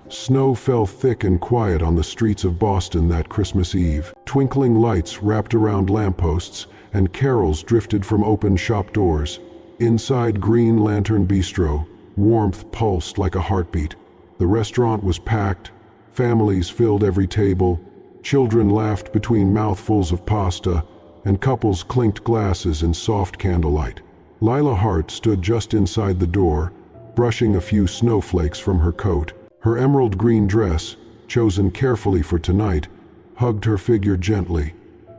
Snow fell thick and quiet on the streets of Boston that Christmas Eve. Twinkling lights wrapped around lampposts, and carols drifted from open shop doors. Inside Green Lantern Bistro, warmth pulsed like a heartbeat. The restaurant was packed, families filled every table, children laughed between mouthfuls of pasta, and couples clinked glasses in soft candlelight. Lila Hart stood just inside the door, brushing a few snowflakes from her coat. Her emerald green dress, chosen carefully for tonight, hugged her figure gently,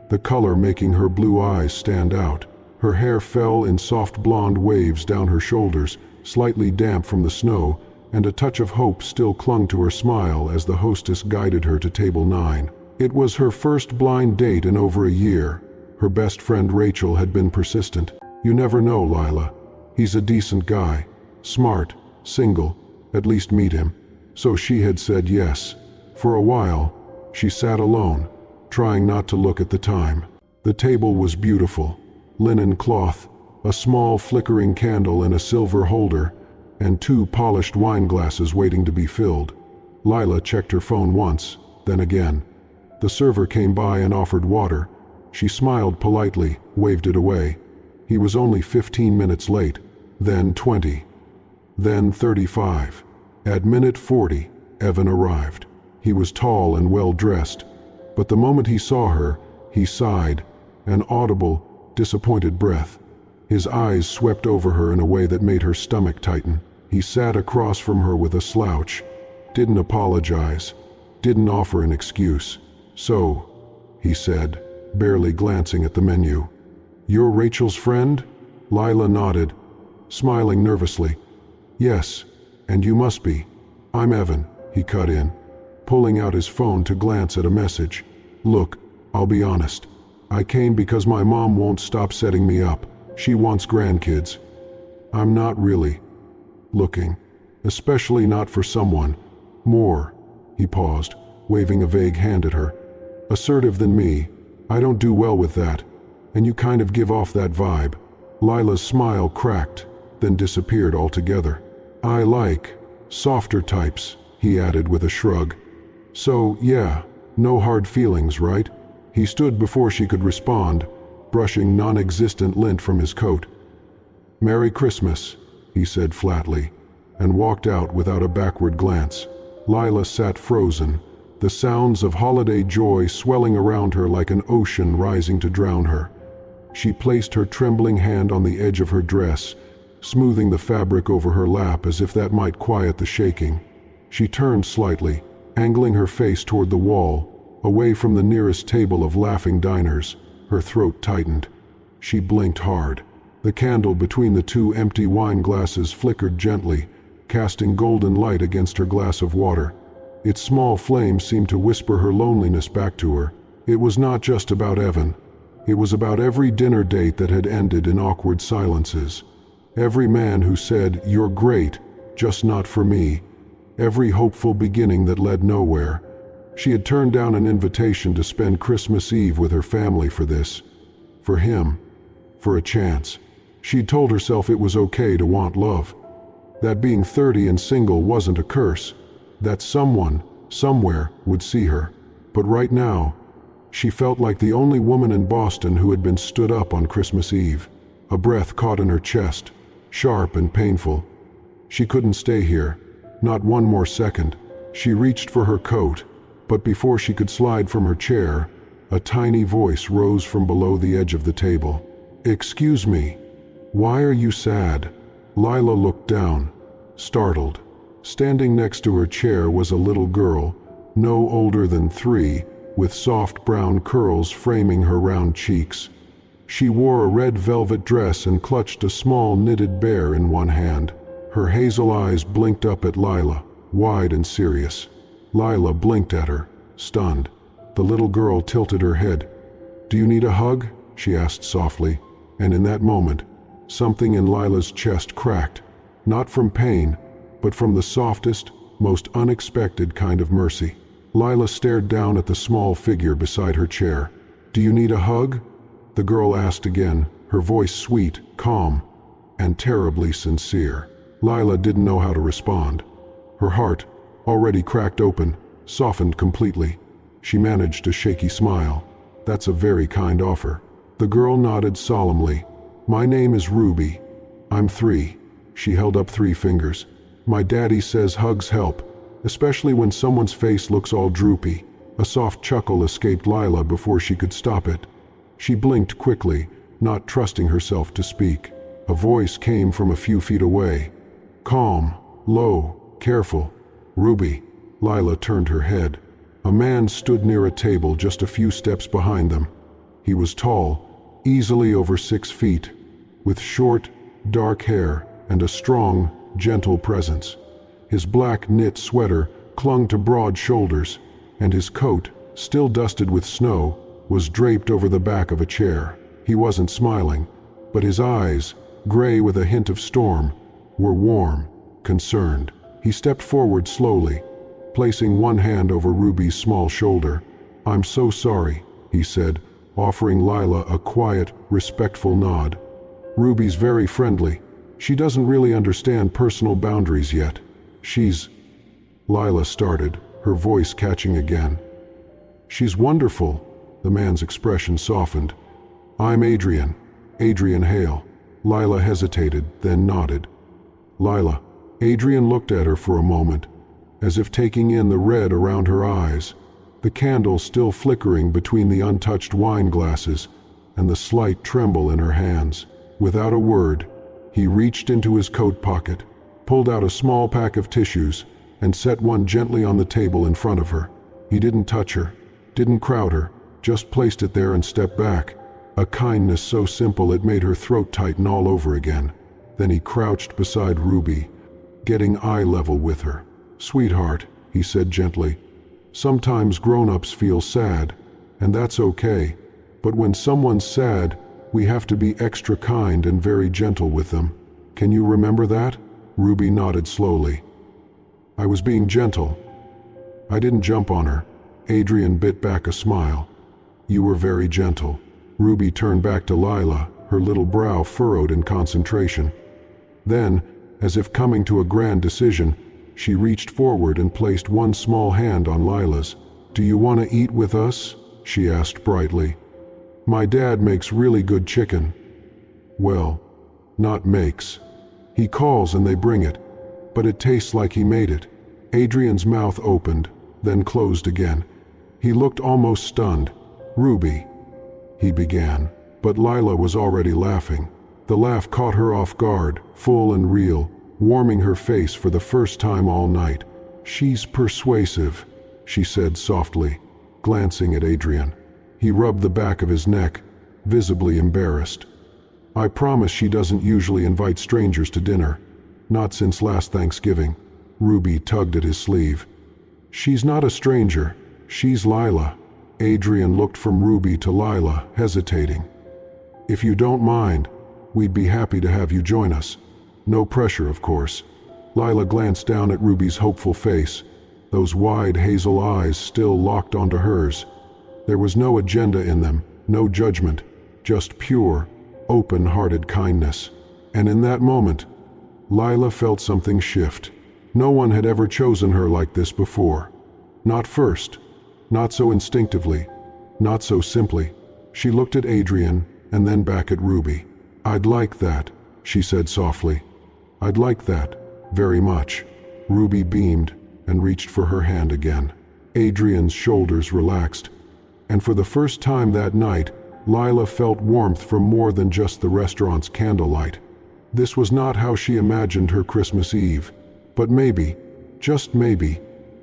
the color making her blue eyes stand out. Her hair fell in soft blonde waves down her shoulders, slightly damp from the snow, and a touch of hope still clung to her smile as the hostess guided her to table 9. It was her first blind date in over a year. Her best friend Rachel had been persistent. "You never know, Lila. He's a decent guy. Smart, single, at least meet him." So she had said yes. For a while, she sat alone, trying not to look at the time. The table was beautiful. Linen cloth, a small flickering candle in a silver holder, and 2 polished wine glasses waiting to be filled. Lila checked her phone once, then again. The server came by and offered water. She smiled politely, waved it away. He was only 15 minutes late, then 20, then 35. At minute 40, Evan arrived. He was tall and well-dressed, but the moment he saw her, he sighed, an audible, disappointed breath. His eyes swept over her in a way that made her stomach tighten. He sat across from her with a slouch, didn't apologize, didn't offer an excuse. "So," he said, barely glancing at the menu. "You're Rachel's friend?" Lila nodded, smiling nervously. "Yes, and you must be." "I'm Evan," he cut in, pulling out his phone to glance at a message. "Look, I'll be honest. I came because my mom won't stop setting me up. She wants grandkids. I'm not really looking, especially not for someone more." He paused, waving a vague hand at her. "Assertive than me. I don't do well with that, and you kind of give off that vibe." Lila's smile cracked, then disappeared altogether. "I like softer types," he added with a shrug. "So, yeah, no hard feelings, right?" He stood before she could respond, brushing non-existent lint from his coat. "Merry Christmas," he said flatly, and walked out without a backward glance. Lila sat frozen, the sounds of holiday joy swelling around her like an ocean rising to drown her. She placed her trembling hand on the edge of her dress, smoothing the fabric over her lap as if that might quiet the shaking. She turned slightly, angling her face toward the wall, away from the nearest table of laughing diners. Her throat tightened. She blinked hard. The candle between the 2 empty wine glasses flickered gently, casting golden light against her glass of water. Its small flame seemed to whisper her loneliness back to her. It was not just about Evan. It was about every dinner date that had ended in awkward silences. Every man who said, "You're great, just not for me." Every hopeful beginning that led nowhere. She had turned down an invitation to spend Christmas Eve with her family for this. For him. For a chance. She'd told herself it was okay to want love. That being 30 and single wasn't a curse. That someone, somewhere, would see her. But right now, she felt like the only woman in Boston who had been stood up on Christmas Eve. A breath caught in her chest, sharp and painful. She couldn't stay here, not one more second. She reached for her coat, but before she could slide from her chair, a tiny voice rose from below the edge of the table. "Excuse me, why are you sad?" Lila looked down, startled. Standing next to her chair was a little girl, no older than 3, with soft brown curls framing her round cheeks. She wore a red velvet dress and clutched a small knitted bear in one hand. Her hazel eyes blinked up at Lila, wide and serious. Lila blinked at her, stunned. The little girl tilted her head. "Do you need a hug?" she asked softly, and in that moment, something in Lila's chest cracked, not from pain, but from the softest, most unexpected kind of mercy. Lila stared down at the small figure beside her chair. "Do you need a hug?" the girl asked again, her voice sweet, calm, and terribly sincere. Lila didn't know how to respond. Her heart, already cracked open, softened completely. She managed a shaky smile. "That's a very kind offer." The girl nodded solemnly. "My name is Ruby. I'm 3. She held up 3 fingers. "My daddy says hugs help, especially when someone's face looks all droopy." A soft chuckle escaped Lila before she could stop it. She blinked quickly, not trusting herself to speak. A voice came from a few feet away. Calm, low, careful. "Ruby." Lila turned her head. A man stood near a table just a few steps behind them. He was tall, easily over 6 feet, with short, dark hair and a strong, gentle presence. His black knit sweater clung to broad shoulders, and his coat, still dusted with snow, was draped over the back of a chair. He wasn't smiling, but his eyes, gray with a hint of storm, were warm, concerned. He stepped forward slowly, placing one hand over Ruby's small shoulder. "I'm so sorry," he said, offering Lila a quiet, respectful nod. "Ruby's very friendly. She doesn't really understand personal boundaries yet. She's..." Lila started, her voice catching again. "She's wonderful." The man's expression softened. "I'm Adrian. Adrian Hale." Lila hesitated, then nodded. "Lila." Adrian looked at her for a moment, as if taking in the red around her eyes, the candle still flickering between the untouched wine glasses and the slight tremble in her hands. Without a word, he reached into his coat pocket, pulled out a small pack of tissues, and set one gently on the table in front of her. He didn't touch her, didn't crowd her, just placed it there and stepped back. A kindness so simple it made her throat tighten all over again. Then he crouched beside Ruby, getting eye level with her. "Sweetheart," he said gently, "sometimes grown-ups feel sad, and that's okay. But when someone's sad, we have to be extra kind and very gentle with them. Can you remember that?" Ruby nodded slowly. "I was being gentle. I didn't jump on her." Adrian bit back a smile. "You were very gentle." Ruby turned back to Lila, her little brow furrowed in concentration. Then, as if coming to a grand decision, she reached forward and placed one small hand on Lila's. "Do you want to eat with us?" she asked brightly. "My dad makes really good chicken." "Well, not makes. He calls and they bring it, but it tastes like he made it." Adrian's mouth opened, then closed again. He looked almost stunned. "Ruby," he began, but Lila was already laughing. The laugh caught her off guard, full and real, warming her face for the first time all night. "She's persuasive," she said softly, glancing at Adrian. He rubbed the back of his neck, visibly embarrassed. "I promise she doesn't usually invite strangers to dinner. Not since last Thanksgiving." Ruby tugged at his sleeve. "She's not a stranger. She's Lila." Adrian looked from Ruby to Lila, hesitating. "If you don't mind, we'd be happy to have you join us. No pressure, of course." Lila glanced down at Ruby's hopeful face, those wide hazel eyes still locked onto hers. There was no agenda in them, no judgment, just pure, open-hearted kindness. And in that moment, Lila felt something shift. No one had ever chosen her like this before. Not first, not so instinctively, not so simply. She looked at Adrian and then back at Ruby. "I'd like that," she said softly. "I'd like that, very much." Ruby beamed and reached for her hand again. Adrian's shoulders relaxed, and for the first time that night, Lila felt warmth from more than just the restaurant's candlelight. This was not how she imagined her Christmas Eve, but maybe, just maybe,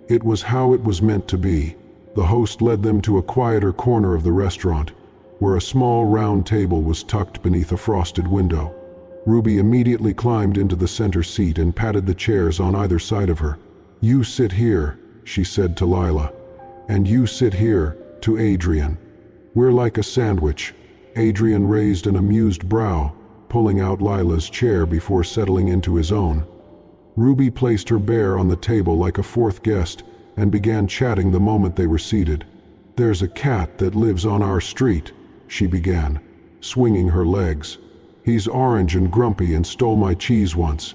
it was how it was meant to be. The host led them to a quieter corner of the restaurant, where a small round table was tucked beneath a frosted window. Ruby immediately climbed into the center seat and patted the chairs on either side of her. "You sit here," she said to Lila, "and you sit here," to Adrian. "We're like a sandwich." Adrian raised an amused brow, pulling out Lila's chair before settling into his own. Ruby placed her bear on the table like a fourth guest and began chatting the moment they were seated. "There's a cat that lives on our street," she began, swinging her legs. "He's orange and grumpy and stole my cheese once.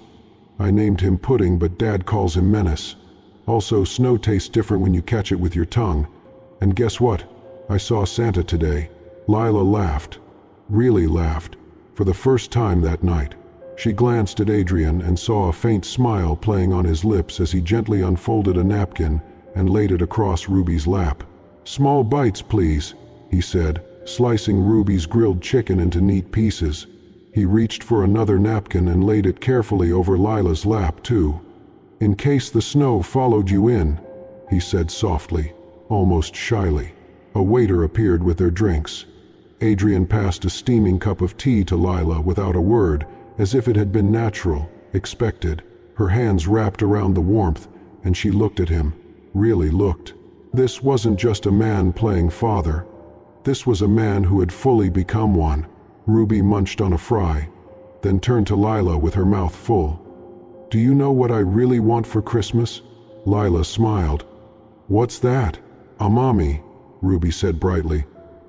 I named him Pudding, but Dad calls him Menace. Also, snow tastes different when you catch it with your tongue. And guess what? I saw Santa today." Lila laughed. Really laughed. For the first time that night. She glanced at Adrian and saw a faint smile playing on his lips as he gently unfolded a napkin and laid it across Ruby's lap. "Small bites, please," he said, slicing Ruby's grilled chicken into neat pieces. He reached for another napkin and laid it carefully over Lila's lap, too. "In case the snow followed you in," he said softly, almost shyly. A waiter appeared with their drinks. Adrian passed a steaming cup of tea to Lila without a word, as if it had been natural, expected. Her hands wrapped around the warmth, and she looked at him, really looked. This wasn't just a man playing father. This was a man who had fully become one. Ruby munched on a fry, then turned to Lila with her mouth full. "Do you know what I really want for Christmas?" Lila smiled. "What's that?" "A mommy," Ruby said brightly.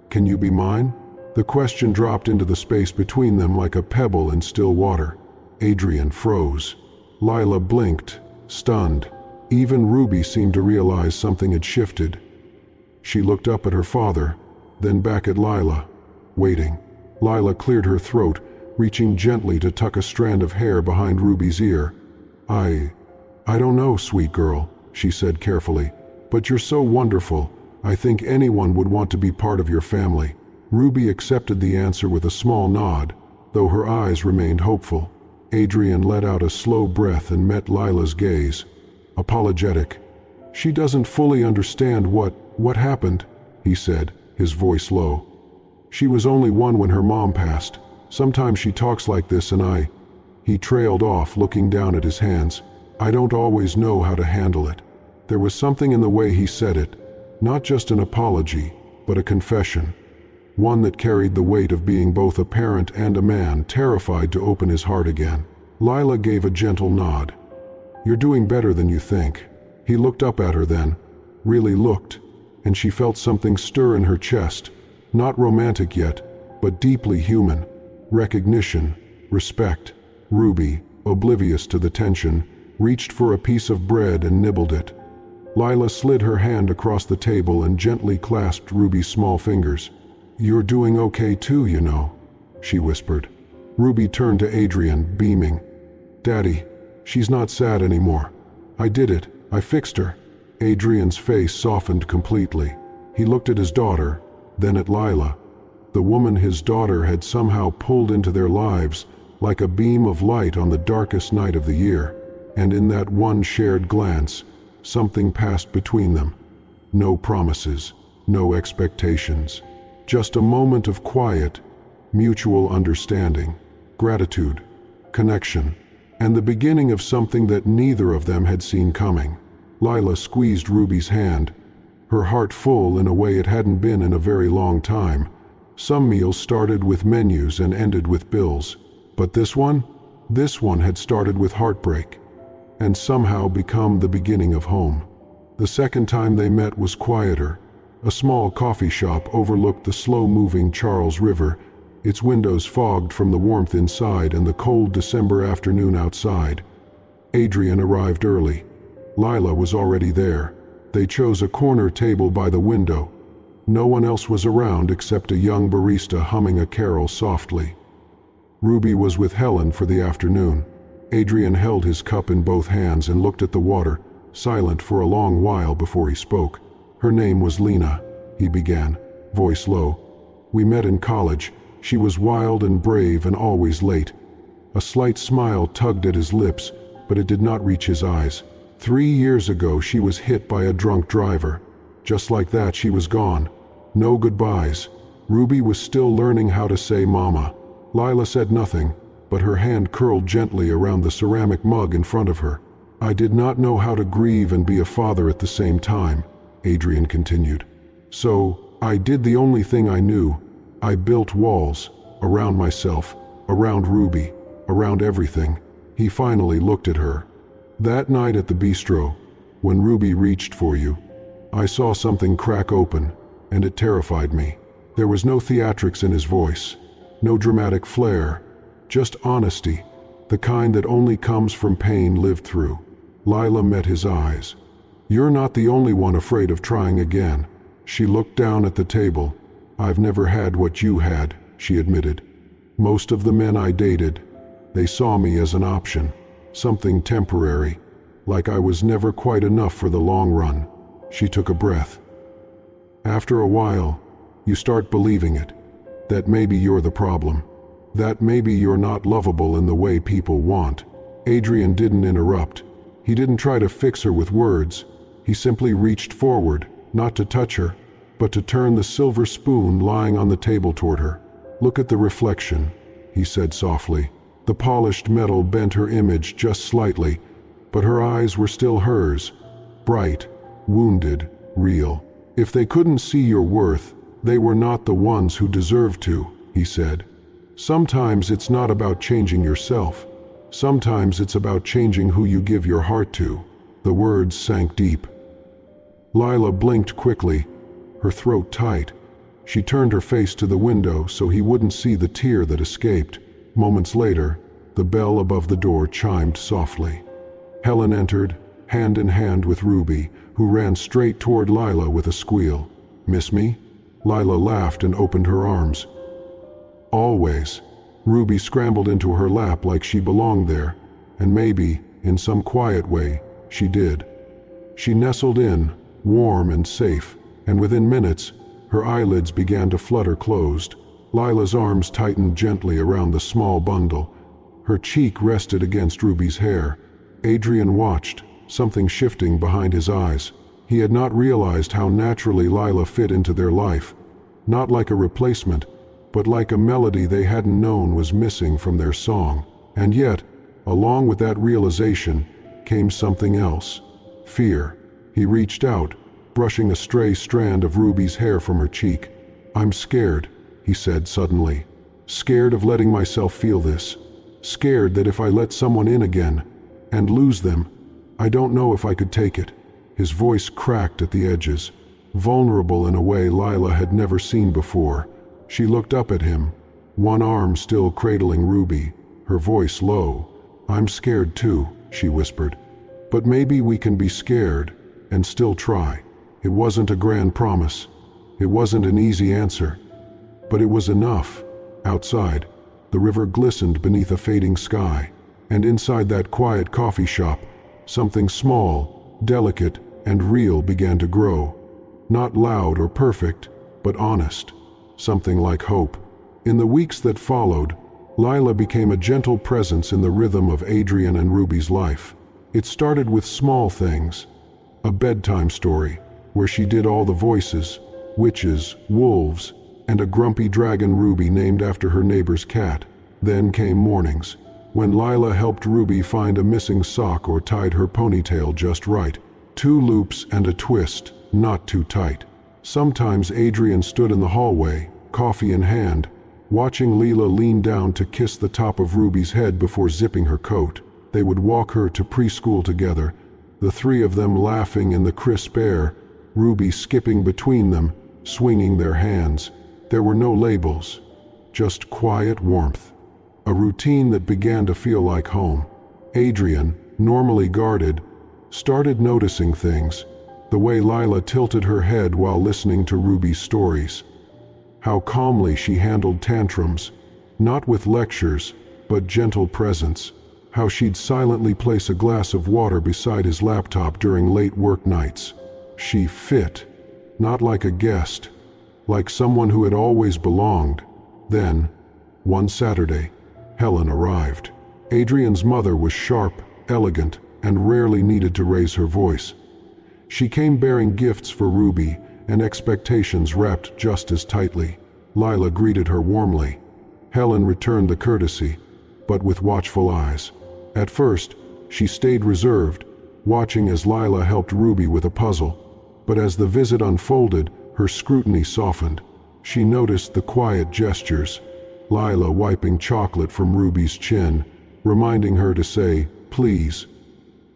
"Can you be mine?" The question dropped into the space between them like a pebble in still water. Adrian froze. Lila blinked, stunned. Even Ruby seemed to realize something had shifted. She looked up at her father, then back at Lila, waiting. Lila cleared her throat, reaching gently to tuck a strand of hair behind Ruby's ear. I don't know, sweet girl," she said carefully, "but you're so wonderful. I think anyone would want to be part of your family." Ruby accepted the answer with a small nod, though her eyes remained hopeful. Adrian let out a slow breath and met Lila's gaze, apologetic. "She doesn't fully understand what happened," he said, his voice low. "She was only one when her mom passed. Sometimes she talks like this and He trailed off, looking down at his hands. "I don't always know how to handle it." There was something in the way he said it, not just an apology, but a confession. One that carried the weight of being both a parent and a man, terrified to open his heart again. Lila gave a gentle nod. "You're doing better than you think." He looked up at her then, really looked, and she felt something stir in her chest, not romantic yet, but deeply human. Recognition, respect. Ruby, oblivious to the tension, reached for a piece of bread and nibbled it. Lila slid her hand across the table and gently clasped Ruby's small fingers. "You're doing okay too, you know," she whispered. Ruby turned to Adrian, beaming. "Daddy, she's not sad anymore. I did it. I fixed her." Adrian's face softened completely. He looked at his daughter, then at Lila. The woman his daughter had somehow pulled into their lives like a beam of light on the darkest night of the year. And in that one shared glance, something passed between them. No promises, no expectations. Just a moment of quiet, mutual understanding, gratitude, connection, and the beginning of something that neither of them had seen coming. Lila squeezed Ruby's hand, her heart full in a way it hadn't been in a very long time. Some meals started with menus and ended with bills. But this one had started with heartbreak, and somehow become the beginning of home. The second time they met was quieter. A small coffee shop overlooked the slow-moving Charles River, its windows fogged from the warmth inside and the cold December afternoon outside. Adrian arrived early. Lila was already there. They chose a corner table by the window. No one else was around except a young barista humming a carol softly. Ruby was with Helen for the afternoon. Adrian held his cup in both hands and looked at the water, silent for a long while before he spoke. "Her name was Lena," he began, voice low. "We met in college. She was wild and brave and always late." A slight smile tugged at his lips, but it did not reach his eyes. 3 years ago she was hit by a drunk driver. Just like that she was gone. No goodbyes. Ruby was still learning how to say mama. Lila said nothing, but her hand curled gently around the ceramic mug in front of her. "I did not know how to grieve and be a father at the same time," Adrian continued. "So, I did the only thing I knew. I built walls, around myself, around Ruby, around everything." He finally looked at her. "That night at the bistro, when Ruby reached for you, I saw something crack open, and it terrified me." There was no theatrics in his voice, no dramatic flair, just honesty, the kind that only comes from pain lived through. Lila met his eyes. You're not the only one afraid of trying again." She looked down at the table. "I've never had what you had," she admitted. "Most of the men I dated, they saw me as an option, something temporary, like I was never quite enough for the long run." She took a breath. "After a while, you start believing it, that maybe you're the problem, that maybe you're not lovable in the way people want." Adrian didn't interrupt. He didn't try to fix her with words. He simply reached forward, not to touch her, but to turn the silver spoon lying on the table toward her. "Look at the reflection," he said softly. The polished metal bent her image just slightly, but her eyes were still hers, bright, wounded, real. "If they couldn't see your worth, they were not the ones who deserved to," he said. "Sometimes it's not about changing yourself. Sometimes it's about changing who you give your heart to." The words sank deep. Lila blinked quickly, her throat tight. She turned her face to the window so he wouldn't see the tear that escaped. Moments later, the bell above the door chimed softly. Helen entered, hand in hand with Ruby, who ran straight toward Lila with a squeal. "Miss me?" Lila laughed and opened her arms. "Always." Ruby scrambled into her lap like she belonged there, and maybe, in some quiet way, she did. She nestled in, warm and safe, and within minutes, her eyelids began to flutter closed. Lila's arms tightened gently around the small bundle. Her cheek rested against Ruby's hair. Adrian watched, something shifting behind his eyes. He had not realized how naturally Lila fit into their life, not like a replacement, but like a melody they hadn't known was missing from their song. And yet, along with that realization, came something else. Fear. He reached out, brushing a stray strand of Ruby's hair from her cheek. "I'm scared," he said suddenly. "Scared of letting myself feel this. Scared that if I let someone in again, and lose them, I don't know if I could take it." His voice cracked at the edges, vulnerable in a way Lila had never seen before. She looked up at him, one arm still cradling Ruby, her voice low. "I'm scared too," she whispered. "But maybe we can be scared and still try." It wasn't a grand promise. It wasn't an easy answer. But it was enough. Outside, the river glistened beneath a fading sky, and inside that quiet coffee shop, something small, delicate, and real began to grow. Not loud or perfect, but honest. Something like hope. In the weeks that followed, Lila became a gentle presence in the rhythm of Adrian and Ruby's life. It started with small things. A bedtime story, where she did all the voices, witches, wolves, and a grumpy dragon Ruby named after her neighbor's cat. Then came mornings, when Lila helped Ruby find a missing sock or tied her ponytail just right. 2 loops and a twist, not too tight. Sometimes Adrian stood in the hallway, coffee in hand, watching Lila lean down to kiss the top of Ruby's head before zipping her coat. They would walk her to preschool together, the 3 of them laughing in the crisp air, Ruby skipping between them, swinging their hands. There were no labels, just quiet warmth. A routine that began to feel like home. Adrian, normally guarded, started noticing things. The way Lila tilted her head while listening to Ruby's stories. How calmly she handled tantrums, not with lectures, but gentle presence. How she'd silently place a glass of water beside his laptop during late work nights. She fit, not like a guest, like someone who had always belonged. Then, one Saturday, Helen arrived. Adrian's mother was sharp, elegant, and rarely needed to raise her voice. She came bearing gifts for Ruby and expectations wrapped just as tightly. Lila greeted her warmly. Helen returned the courtesy, but with watchful eyes. At first, she stayed reserved, watching as Lila helped Ruby with a puzzle. But as the visit unfolded, her scrutiny softened. She noticed the quiet gestures, Lila wiping chocolate from Ruby's chin, reminding her to say, "Please."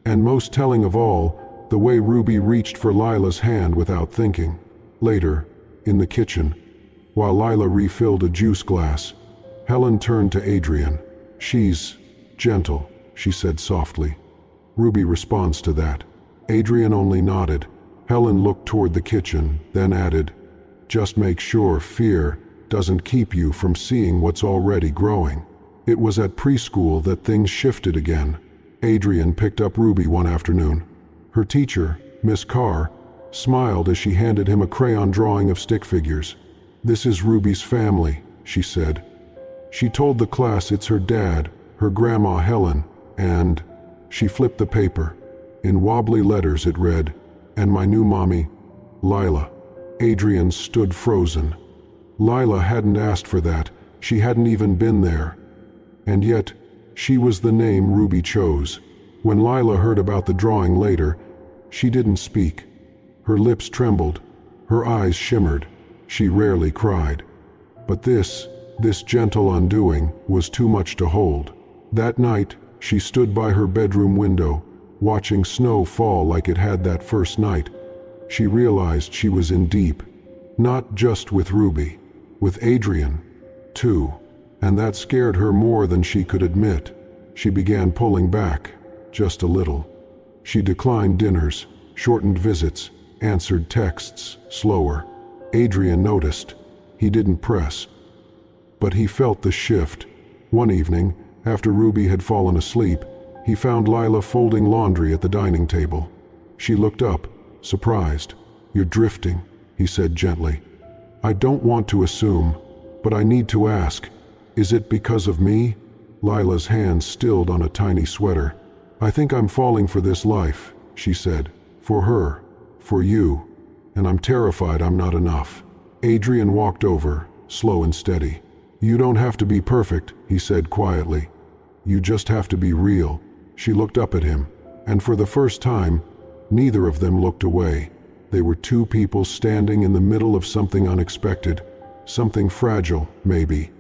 And most telling of all, the way Ruby reached for Lila's hand without thinking. Later, in the kitchen, while Lila refilled a juice glass, Helen turned to Adrian. "She's gentle," she said softly. Ruby responds to that. Adrian only nodded. Helen looked toward the kitchen, then added, "Just make sure fear doesn't keep you from seeing what's already growing." It was at preschool that things shifted again. Adrian picked up Ruby one afternoon. Her teacher, Miss Carr, smiled as she handed him a crayon drawing of stick figures. "This is Ruby's family," she said. She told the class it's her dad, her grandma Helen, and... She flipped the paper. In wobbly letters it read, "And my new mommy, Lila." Adrian stood frozen. Lila hadn't asked for that. She hadn't even been there. And yet, she was the name Ruby chose. When Lila heard about the drawing later, she didn't speak. Her lips trembled. Her eyes shimmered. She rarely cried. But this gentle undoing, was too much to hold. That night, she stood by her bedroom window, watching snow fall like it had that first night. She realized she was in deep. Not just with Ruby, with Adrian, too. And that scared her more than she could admit. She began pulling back, just a little. She declined dinners, shortened visits, answered texts slower. Adrian noticed. He didn't press. But he felt the shift. One evening, after Ruby had fallen asleep, he found Lila folding laundry at the dining table. She looked up, surprised. "You're drifting," he said gently. "I don't want to assume, but I need to ask. Is it because of me?" Lila's hand stilled on a tiny sweater. "I think I'm falling for this life," she said. "For her, for you, and I'm terrified I'm not enough." Adrian walked over, slow and steady. "You don't have to be perfect," he said quietly. "You just have to be real." She looked up at him, and for the first time, neither of them looked away. They were two people standing in the middle of something unexpected, something fragile, maybe,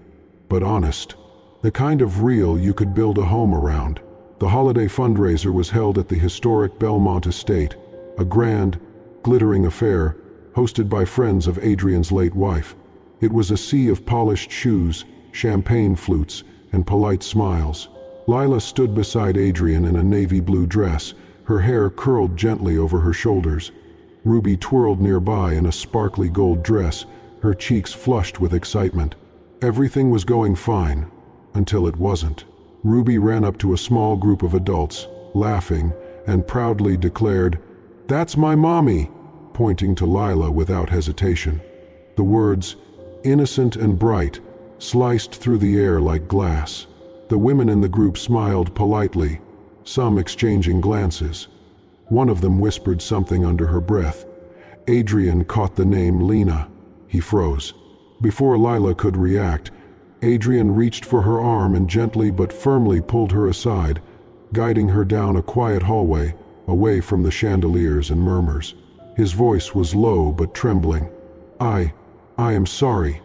but honest. The kind of real you could build a home around. The holiday fundraiser was held at the historic Belmont estate, a grand, glittering affair hosted by friends of Adrian's late wife. It was a sea of polished shoes, champagne flutes, and polite smiles. Lila stood beside Adrian in a navy blue dress, her hair curled gently over her shoulders. Ruby twirled nearby in a sparkly gold dress, her cheeks flushed with excitement. Everything was going fine, until it wasn't. Ruby ran up to a small group of adults, laughing, and proudly declared, "That's my mommy," pointing to Lila without hesitation. The words, innocent and bright, sliced through the air like glass. The women in the group smiled politely, some exchanging glances. One of them whispered something under her breath. Adrian caught the name Lena. He froze. Before Lila could react, Adrian reached for her arm and gently but firmly pulled her aside, guiding her down a quiet hallway, away from the chandeliers and murmurs. His voice was low but trembling. I am sorry.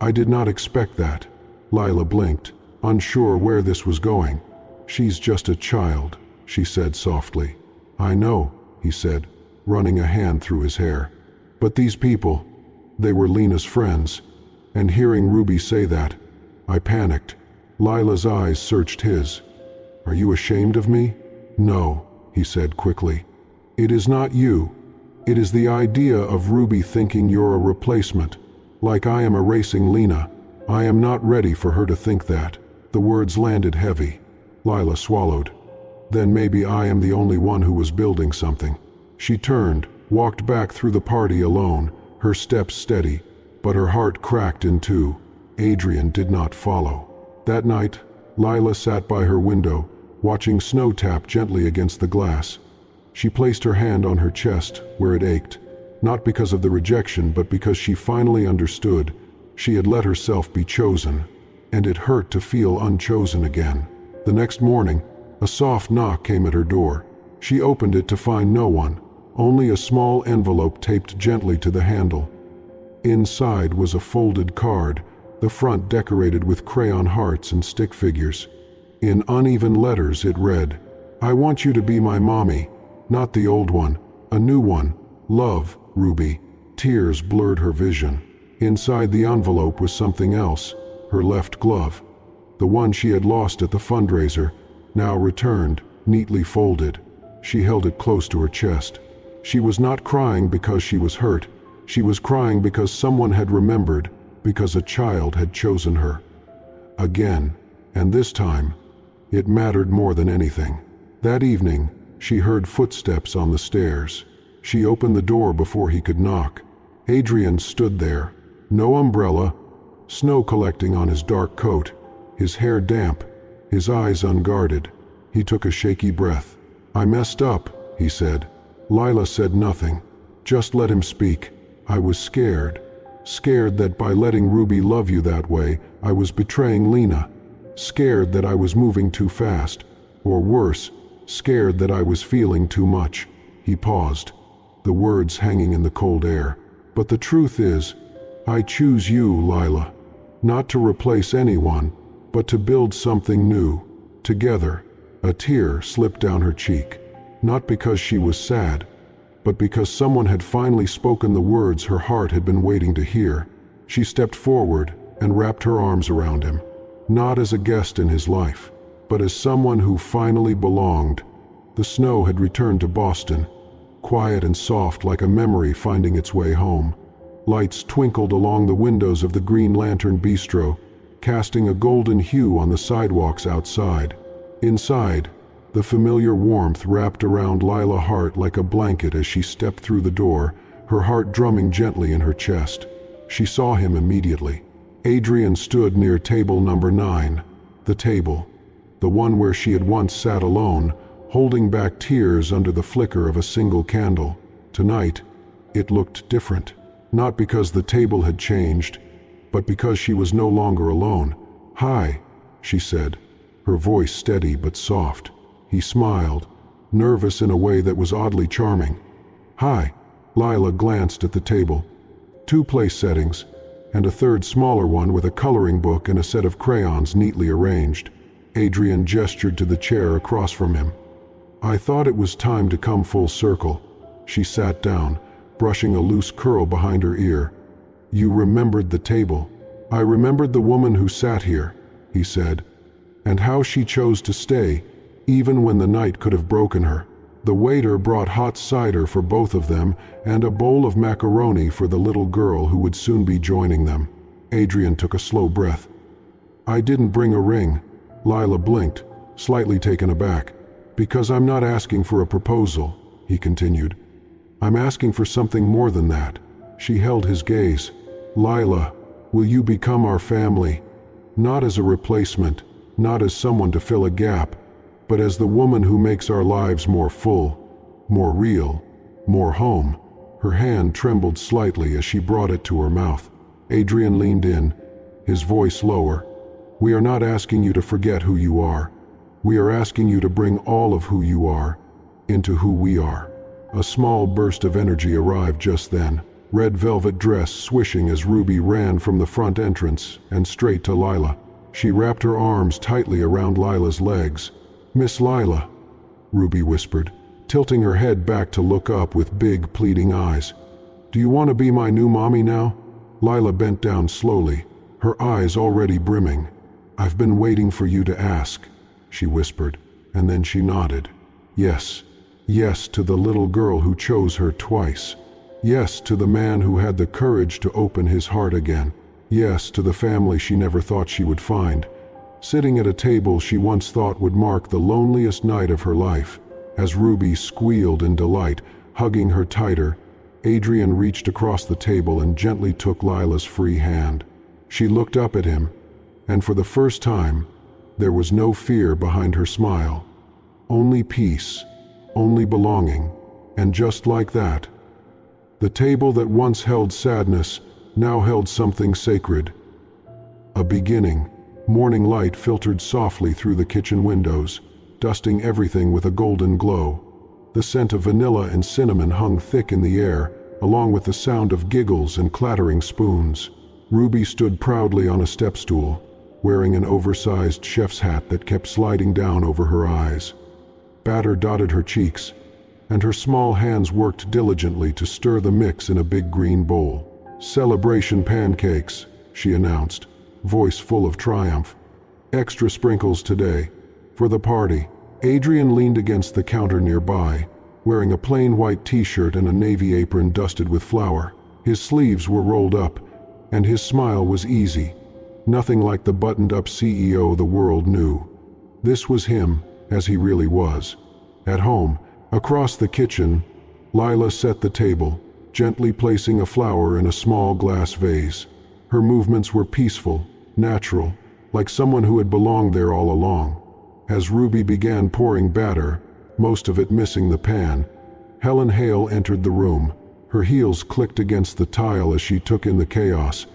I did not expect that." Lila blinked, unsure where this was going. "She's just a child," she said softly. "I know," he said, running a hand through his hair. "But these people, they were Lena's friends." And hearing Ruby say that, I panicked. Lila's eyes searched his. "Are you ashamed of me?" "No," he said quickly. "It is not you. It is the idea of Ruby thinking you're a replacement. Like I am erasing Lena. I am not ready for her to think that." The words landed heavy. Lila swallowed. "Then maybe I am the only one who was building something." She turned, walked back through the party alone, her steps steady, but her heart cracked in two. Adrian did not follow. That night, Lila sat by her window, watching snow tap gently against the glass. She placed her hand on her chest, where it ached, not because of the rejection, but because she finally understood. She had let herself be chosen, and it hurt to feel unchosen again. The next morning, a soft knock came at her door. She opened it to find no one, only a small envelope taped gently to the handle. Inside was a folded card, the front decorated with crayon hearts and stick figures. In uneven letters it read, "I want you to be my mommy, not the old one, a new one. Love, Ruby." Tears blurred her vision. Inside the envelope was something else, her left glove. The one she had lost at the fundraiser, now returned, neatly folded. She held it close to her chest. She was not crying because she was hurt. She was crying because someone had remembered, because a child had chosen her. Again, and this time, it mattered more than anything. That evening, she heard footsteps on the stairs. She opened the door before he could knock. Adrian stood there, no umbrella, snow collecting on his dark coat, his hair damp, his eyes unguarded. He took a shaky breath. "I messed up," he said. Lila said nothing, just let him speak. "I was scared. Scared that by letting Ruby love you that way, I was betraying Lena. Scared that I was moving too fast. Or worse, scared that I was feeling too much." He paused, the words hanging in the cold air. "But the truth is, I choose you, Lila. Not to replace anyone, but to build something new, together." A tear slipped down her cheek, not because she was sad, but because someone had finally spoken the words her heart had been waiting to hear. She stepped forward and wrapped her arms around him, not as a guest in his life, but as someone who finally belonged. The snow had returned to Boston, quiet and soft like a memory finding its way home. Lights twinkled along the windows of the Green Lantern Bistro, casting a golden hue on the sidewalks outside. Inside, the familiar warmth wrapped around Lila Hart like a blanket as she stepped through the door, her heart drumming gently in her chest. She saw him immediately. Adrian stood near table number 9, the table, the one where she had once sat alone, holding back tears under the flicker of a single candle. Tonight, it looked different, not because the table had changed, but because she was no longer alone. "Hi," she said, her voice steady but soft. He smiled, nervous in a way that was oddly charming. "Hi." Lila glanced at the table. 2 place settings, and a third smaller one with a coloring book and a set of crayons neatly arranged. Adrian gestured to the chair across from him. "I thought it was time to come full circle." She sat down, brushing a loose curl behind her ear. "You remembered the table." "I remembered the woman who sat here," he said, "and how she chose to stay, even when the night could have broken her." The waiter brought hot cider for both of them and a bowl of macaroni for the little girl who would soon be joining them. Adrian took a slow breath. "I didn't bring a ring." Lila blinked, slightly taken aback. "Because I'm not asking for a proposal," he continued. "I'm asking for something more than that." She held his gaze. "Lila, will you become our family? Not as a replacement, not as someone to fill a gap, but as the woman who makes our lives more full, more real, more home." Her hand trembled slightly as she brought it to her mouth. Adrian leaned in, his voice lower. "We are not asking you to forget who you are. We are asking you to bring all of who you are into who we are." A small burst of energy arrived just then, red velvet dress swishing as Ruby ran from the front entrance and straight to Lila. She wrapped her arms tightly around Lila's legs. "Miss Lila," Ruby whispered, tilting her head back to look up with big, pleading eyes. "Do you want to be my new mommy now?" Lila bent down slowly, her eyes already brimming. "I've been waiting for you to ask," she whispered, and then she nodded. "Yes. Yes to the little girl who chose her twice. Yes to the man who had the courage to open his heart again. Yes to the family she never thought she would find." Sitting at a table she once thought would mark the loneliest night of her life, as Ruby squealed in delight, hugging her tighter, Adrian reached across the table and gently took Lila's free hand. She looked up at him, and for the first time, there was no fear behind her smile. Only peace, only belonging, and just like that, the table that once held sadness now held something sacred. A beginning. Morning light filtered softly through the kitchen windows, dusting everything with a golden glow. The scent of vanilla and cinnamon hung thick in the air, along with the sound of giggles and clattering spoons. Ruby stood proudly on a step stool, wearing an oversized chef's hat that kept sliding down over her eyes. Batter dotted her cheeks, and her small hands worked diligently to stir the mix in a big green bowl. "Celebration pancakes," she announced, voice full of triumph. "Extra sprinkles today. For the party." Adrian leaned against the counter nearby, wearing a plain white t-shirt and a navy apron dusted with flour. His sleeves were rolled up, and his smile was easy, nothing like the buttoned-up CEO the world knew. This was him, as he really was. At home, across the kitchen, Lila set the table, gently placing a flower in a small glass vase. Her movements were peaceful, natural, like someone who had belonged there all along. As Ruby began pouring batter, most of it missing the pan, Helen Hale entered the room. Her heels clicked against the tile as she took in the chaos.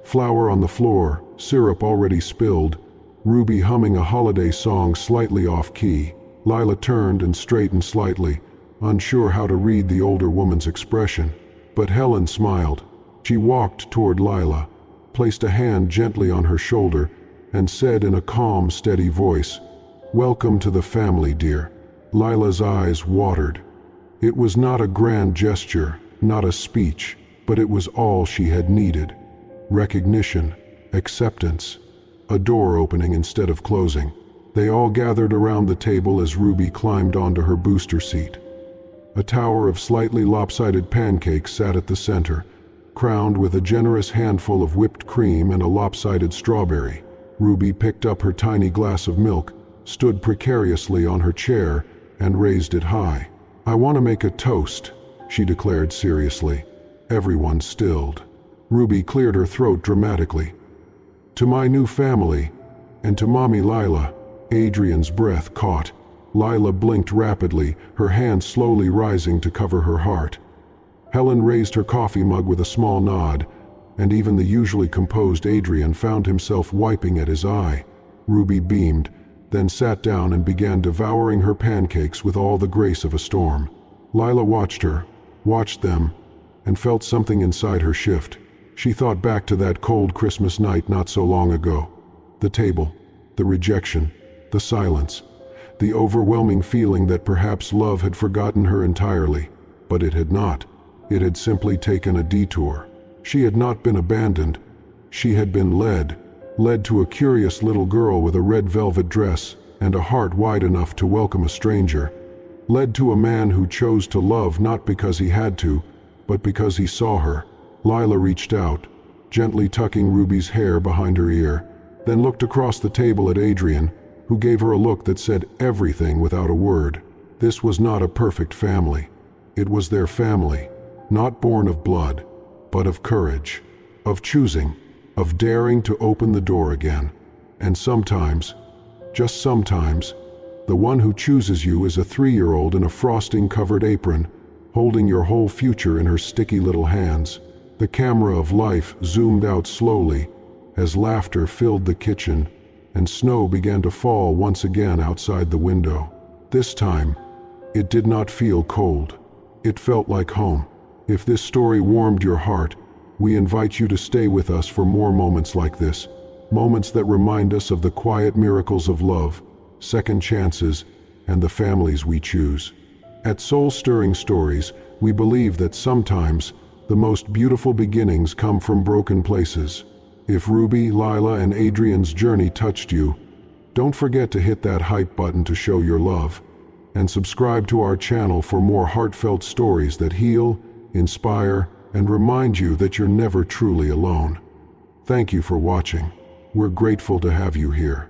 Flour on the floor, syrup already spilled, Ruby humming a holiday song slightly off-key. Lila turned and straightened slightly, unsure how to read the older woman's expression. But Helen smiled. She walked toward Lila, placed a hand gently on her shoulder, and said in a calm, steady voice, "Welcome to the family, dear." Lila's eyes watered. It was not a grand gesture, not a speech, but it was all she had needed. Recognition, acceptance, a door opening instead of closing. They all gathered around the table as Ruby climbed onto her booster seat. A tower of slightly lopsided pancakes sat at the center, crowned with a generous handful of whipped cream and a lopsided strawberry. Ruby picked up her tiny glass of milk, stood precariously on her chair, and raised it high. "I want to make a toast," she declared seriously. Everyone stilled. Ruby cleared her throat dramatically. "To my new family, and to Mommy Lila." Adrian's breath caught. Lila blinked rapidly, her hand slowly rising to cover her heart. Helen raised her coffee mug with a small nod, and even the usually composed Adrian found himself wiping at his eye. Ruby beamed, then sat down and began devouring her pancakes with all the grace of a storm. Lila watched her, watched them, and felt something inside her shift. She thought back to that cold Christmas night not so long ago. The table, the rejection, the silence, the overwhelming feeling that perhaps love had forgotten her entirely. But it had not. It had simply taken a detour. She had not been abandoned. She had been led to a curious little girl with a red velvet dress and a heart wide enough to welcome a stranger. Led to a man who chose to love not because he had to, but because he saw her. Lila reached out, gently tucking Ruby's hair behind her ear, then looked across the table at Adrian, who gave her a look that said everything without a word. This was not a perfect family. It was their family, not born of blood, but of courage, of choosing, of daring to open the door again. And sometimes, just sometimes, the one who chooses you is a 3-year-old in a frosting-covered apron, holding your whole future in her sticky little hands. The camera of life zoomed out slowly as laughter filled the kitchen and snow began to fall once again outside the window. This time, it did not feel cold. It felt like home. If this story warmed your heart, we invite you to stay with us for more moments like this, moments that remind us of the quiet miracles of love, second chances, and the families we choose. At Soul-Stirring Stories, we believe that sometimes the most beautiful beginnings come from broken places. If Ruby, Lila, and Adrian's journey touched you, don't forget to hit that hype button to show your love, and subscribe to our channel for more heartfelt stories that heal, inspire, and remind you that you're never truly alone. Thank you for watching. We're grateful to have you here.